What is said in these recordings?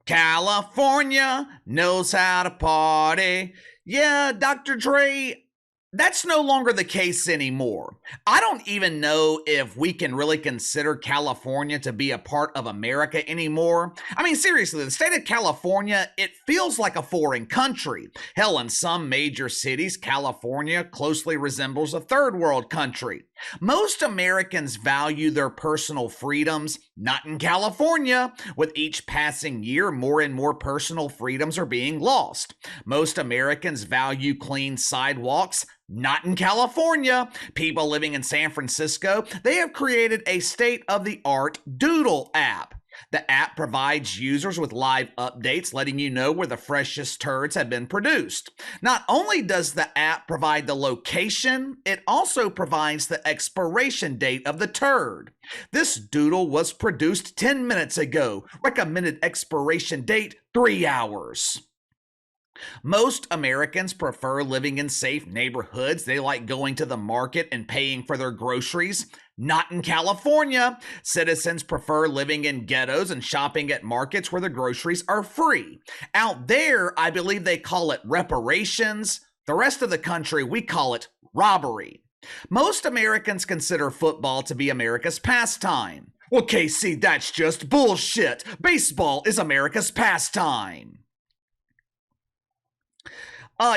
California knows how to party. Yeah, Dr. Dre, that's no longer the case anymore. I don't even know if we can really consider California to be a part of America anymore. I mean, seriously, the state of California, it feels like a foreign country. Hell, in some major cities, California closely resembles a third world country. Most Americans value their personal freedoms, not in California. With each passing year, more and more personal freedoms are being lost. Most Americans value clean sidewalks, not in California. People living in San Francisco, they have created a state-of-the-art Doodle app. The app provides users with live updates letting you know where the freshest turds have been produced. Not only does the app provide the location, it also provides the expiration date of the turd. This doodle was produced 10 minutes ago. Recommended expiration date 3 hours. Most Americans prefer living in safe neighborhoods. They like going to the market and paying for their groceries. Not in California. Citizens prefer living in ghettos and shopping at markets where the groceries are free. Out there, I believe they call it reparations. The rest of the country, we call it robbery. Most Americans consider football to be America's pastime. Well, Casey, that's just bullshit. Baseball is America's pastime.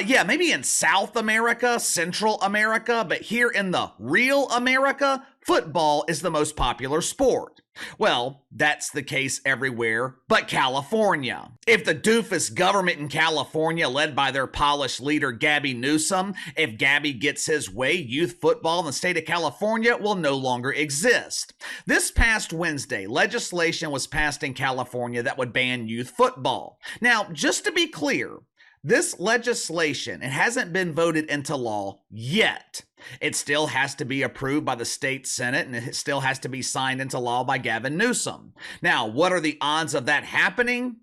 Yeah, maybe in South America, Central America, but here in the real America, football is the most popular sport. Well, that's the case everywhere but California. If the doofus government in California, led by their polished leader Gavin Newsom, if Gabby gets his way, youth football in the state of California will no longer exist. This past Wednesday, legislation was passed in California that would ban youth football. Now, just to be clear, this legislation, it hasn't been voted into law yet. It still has to be approved by the state Senate, and it still has to be signed into law by Gavin Newsom. Now, what are the odds of that happening?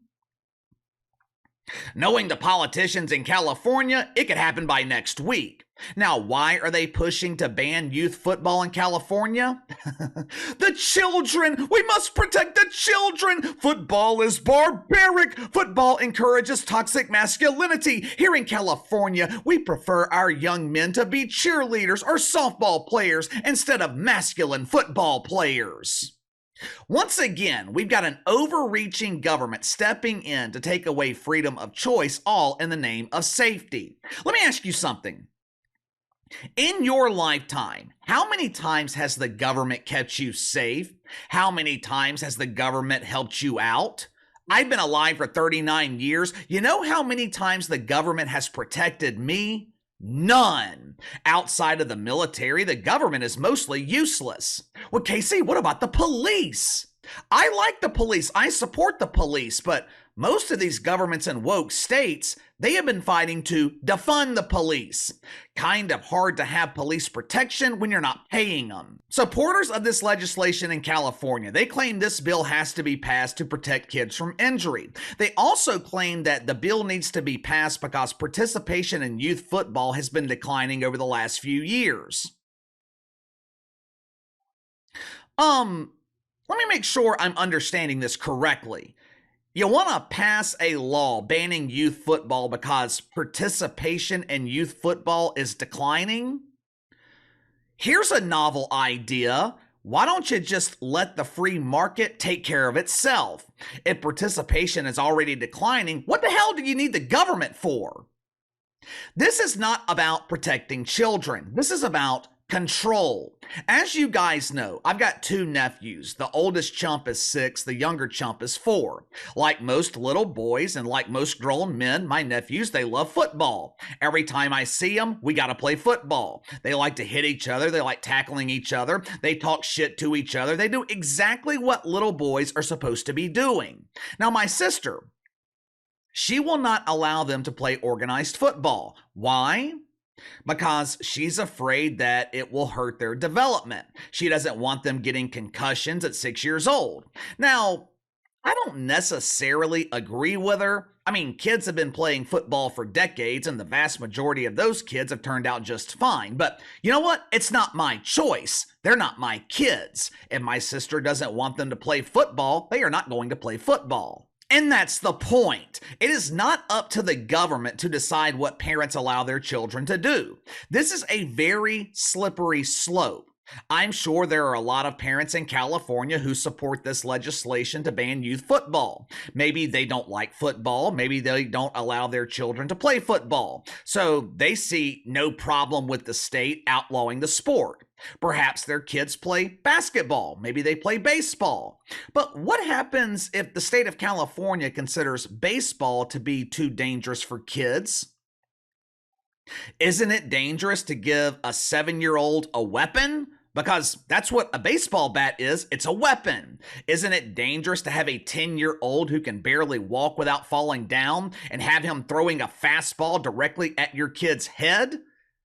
Knowing the politicians in California, it could happen by next week. Now, why are they pushing to ban youth football in California? The children! We must protect the children! Football is barbaric! Football encourages toxic masculinity. Here in California, we prefer our young men to be cheerleaders or softball players instead of masculine football players. Once again, we've got an overreaching government stepping in to take away freedom of choice, all in the name of safety. Let me ask you something. In your lifetime, how many times has the government kept you safe? How many times has the government helped you out? I've been alive for 39 years. You know how many times the government has protected me? None. Outside of the military, the government is mostly useless. Well, Casey, what about the police? I like the police. I support the police, but most of these governments in woke states, they have been fighting to defund the police. Kind of hard to have police protection when you're not paying them. Supporters of this legislation in California, they claim this bill has to be passed to protect kids from injury. They also claim that the bill needs to be passed because participation in youth football has been declining over the last few years. Let me make sure I'm understanding this correctly. You want to pass a law banning youth football because participation in youth football is declining? Here's a novel idea. Why don't you just let the free market take care of itself? If participation is already declining, what the hell do you need the government for? This is not about protecting children. This is about control. As you guys know, I've got 2 nephews. The oldest chump is 6, the younger chump is 4. Like most little boys and like most grown men, my nephews, they love football. Every time I see them, we gotta play football. They like to hit each other, they like tackling each other, they talk shit to each other, they do exactly what little boys are supposed to be doing. Now my sister, she will not allow them to play organized football. Why? Because she's afraid that it will hurt their development. She doesn't want them getting concussions at 6 years old. Now, I don't necessarily agree with her. I mean, kids have been playing football for decades, and the vast majority of those kids have turned out just fine. But you know what? It's not my choice. They're not my kids. If my sister doesn't want them to play football, they are not going to play football. And that's the point. It is not up to the government to decide what parents allow their children to do. This is a very slippery slope. I'm sure there are a lot of parents in California who support this legislation to ban youth football. Maybe they don't like football. Maybe they don't allow their children to play football. So they see no problem with the state outlawing the sport. Perhaps their kids play basketball. Maybe they play baseball. But what happens if the state of California considers baseball to be too dangerous for kids? Isn't it dangerous to give a 7-year-old a weapon? Because that's what a baseball bat is. It's a weapon. Isn't it dangerous to have a 10-year-old who can barely walk without falling down and have him throwing a fastball directly at your kid's head?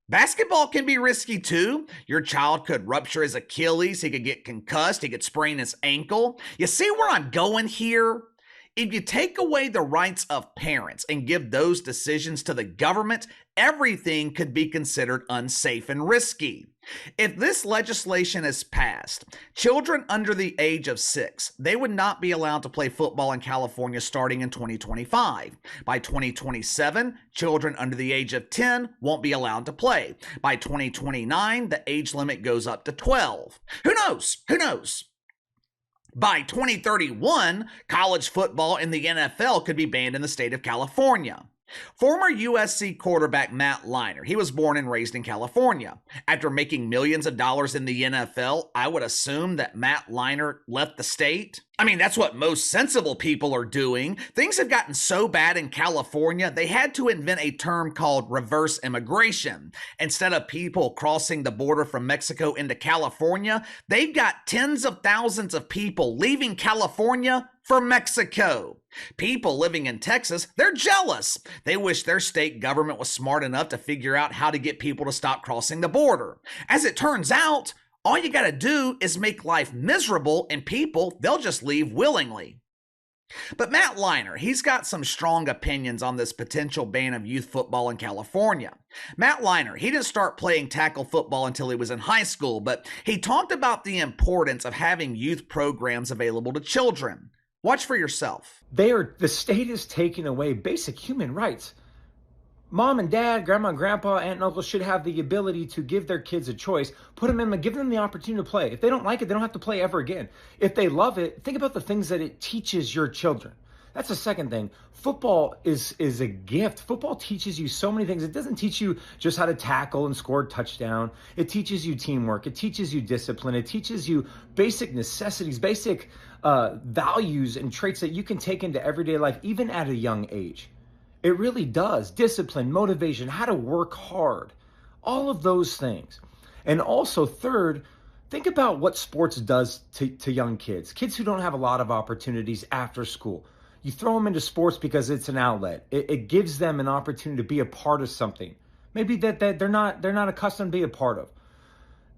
Basketball can be risky too. Your child could rupture his Achilles, he could get concussed, he could sprain his ankle. You see where I'm going here? If you take away the rights of parents and give those decisions to the government, everything could be considered unsafe and risky. If this legislation is passed, children under the age of 6, they would not be allowed to play football in California starting in 2025. By 2027, children under the age of 10 won't be allowed to play. By 2029, the age limit goes up to 12. Who knows? Who knows? By 2031, college football and the NFL could be banned in the state of California. Former USC quarterback Matt Leinart, he was born and raised in California. After making millions of dollars in the NFL, I would assume that Matt Leinart left the state. I mean, that's what most sensible people are doing. Things have gotten so bad in California, they had to invent a term called reverse immigration. Instead of people crossing the border from Mexico into California, they've got tens of thousands of people leaving California for Mexico. People living in Texas, they're jealous. They wish their state government was smart enough to figure out how to get people to stop crossing the border. As it turns out, all you gotta do is make life miserable and people, they'll just leave willingly. But Matt Leinart, he's got some strong opinions on this potential ban of youth football in California. Matt Leinart, he didn't start playing tackle football until he was in high school, but he talked about the importance of having youth programs available to children. Watch for yourself. The state is taking away basic human rights. Mom and dad, grandma and grandpa, aunt and uncle should have the ability to give their kids a choice, put them in, and give them the opportunity to play. If they don't like it, they don't have to play ever again. If they love it, think about the things that it teaches your children. That's the second thing. Football is a gift. Football teaches you so many things. It doesn't teach you just how to tackle and score a touchdown. It teaches you teamwork. It teaches you discipline. It teaches you basic necessities, basic values and traits that you can take into everyday life, even at a young age. It really does. Discipline, motivation, how to work hard, all of those things. And also, third, think about what sports does to young kids, kids who don't have a lot of opportunities after school. You throw them into sports because it's an outlet. It gives them an opportunity to be a part of something, maybe that they're not accustomed to be a part of.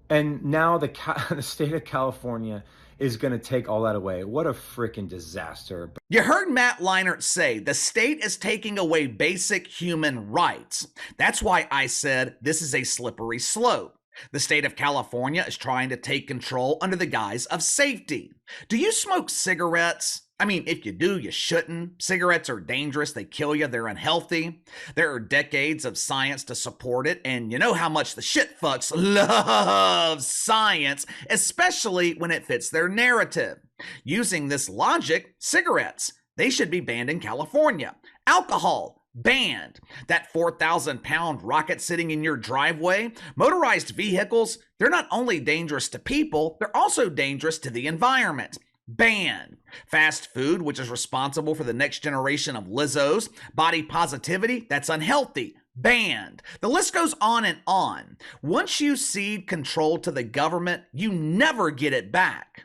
And now the state of California is going to take all that away. What a freaking disaster. You heard Matt Leinart say the state is taking away basic human rights. That's why I said this is a slippery slope. The state of California is trying to take control under the guise of safety. Do you smoke cigarettes? I mean, if you do, you shouldn't. Cigarettes are dangerous. They kill you. They're unhealthy. There are decades of science to support it. And you know how much the shit fucks love science, especially when it fits their narrative. Using this logic, cigarettes, they should be banned in California. Alcohol, banned. That 4,000-pound rocket sitting in your driveway. Motorized vehicles, they're not only dangerous to people, they're also dangerous to the environment. Ban. Fast food, which is responsible for the next generation of Lizzos. Body positivity, that's unhealthy. Banned. The list goes on and on. Once you cede control to the government, you never get it back.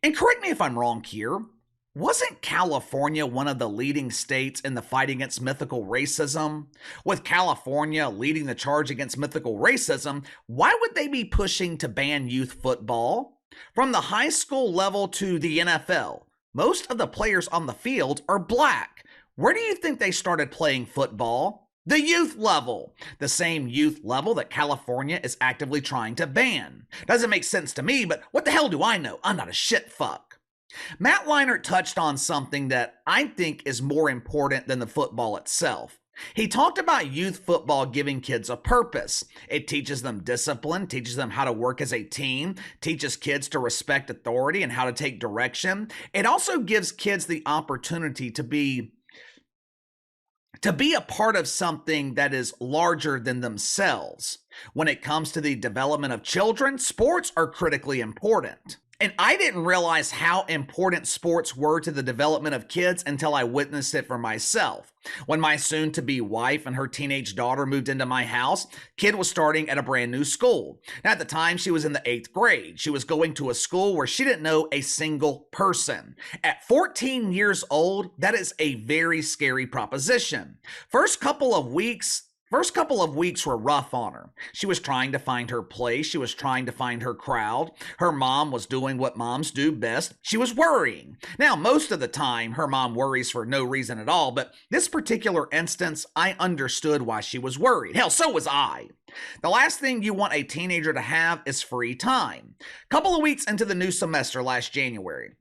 And correct me if I'm wrong here, wasn't California one of the leading states in the fight against mythical racism? With California leading the charge against mythical racism, why would they be pushing to ban youth football? From the high school level to the NFL, most of the players on the field are black. Where do you think they started playing football? The youth level. The same youth level that California is actively trying to ban. Doesn't make sense to me, but what the hell do I know? I'm not a shit fuck. Matt Leinart touched on something that I think is more important than the football itself. He talked about youth football giving kids a purpose. It teaches them discipline, teaches them how to work as a team, teaches kids to respect authority and how to take direction. It also gives kids the opportunity to be a part of something that is larger than themselves. When it comes to the development of children, sports are critically important. And I didn't realize how important sports were to the development of kids until I witnessed it for myself. When my soon to be wife and her teenage daughter moved into my house, kid was starting at a brand new school. Now, at the time, she was in the 8th grade. She was going to a school where she didn't know a single person. At 14 years old, that is a very scary proposition. First couple of weeks were rough on her. She was trying to find her place. She was trying to find her crowd. Her mom was doing what moms do best. She was worrying. Now, most of the time, her mom worries for no reason at all, but this particular instance, I understood why she was worried. Hell, so was I. The last thing you want a teenager to have is free time. A couple of weeks into the new semester last January,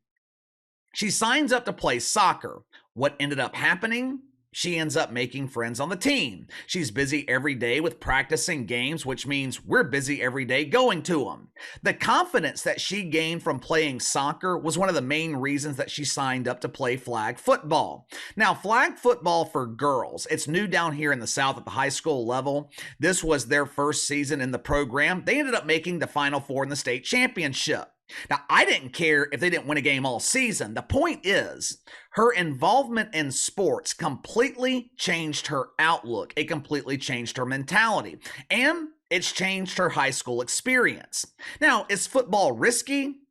she signs up to play soccer. What ended up happening? She ends up making friends on the team. She's busy every day with practicing games, which means we're busy every day going to them. The confidence that she gained from playing soccer was one of the main reasons that she signed up to play flag football. Now, flag football for girls, it's new down here in the South at the high school level. This was their first season in the program. They ended up making the Final Four in the state championship. Now, I didn't care if they didn't win a game all season. The point is, her involvement in sports completely changed her outlook. It completely changed her mentality. And it's changed her high school experience. Now, is football risky?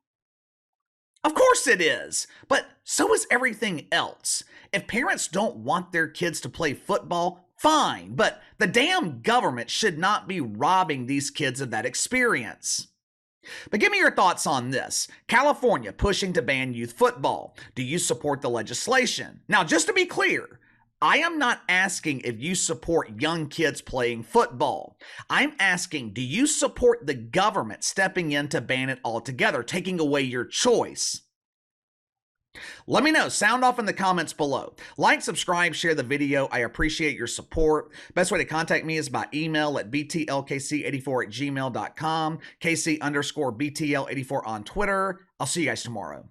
Of course it is, but so is everything else. If parents don't want their kids to play football, fine, but the damn government should not be robbing these kids of that experience. But give me your thoughts on this. California pushing to ban youth football. Do you support the legislation? Now, just to be clear, I am not asking if you support young kids playing football. I'm asking, do you support the government stepping in to ban it altogether, taking away your choice? Let me know. Sound off in the comments below. Like, subscribe, share the video. I appreciate your support. Best way to contact me is by email at btlkc84@gmail.com, KC_BTL84 on Twitter. I'll see you guys tomorrow.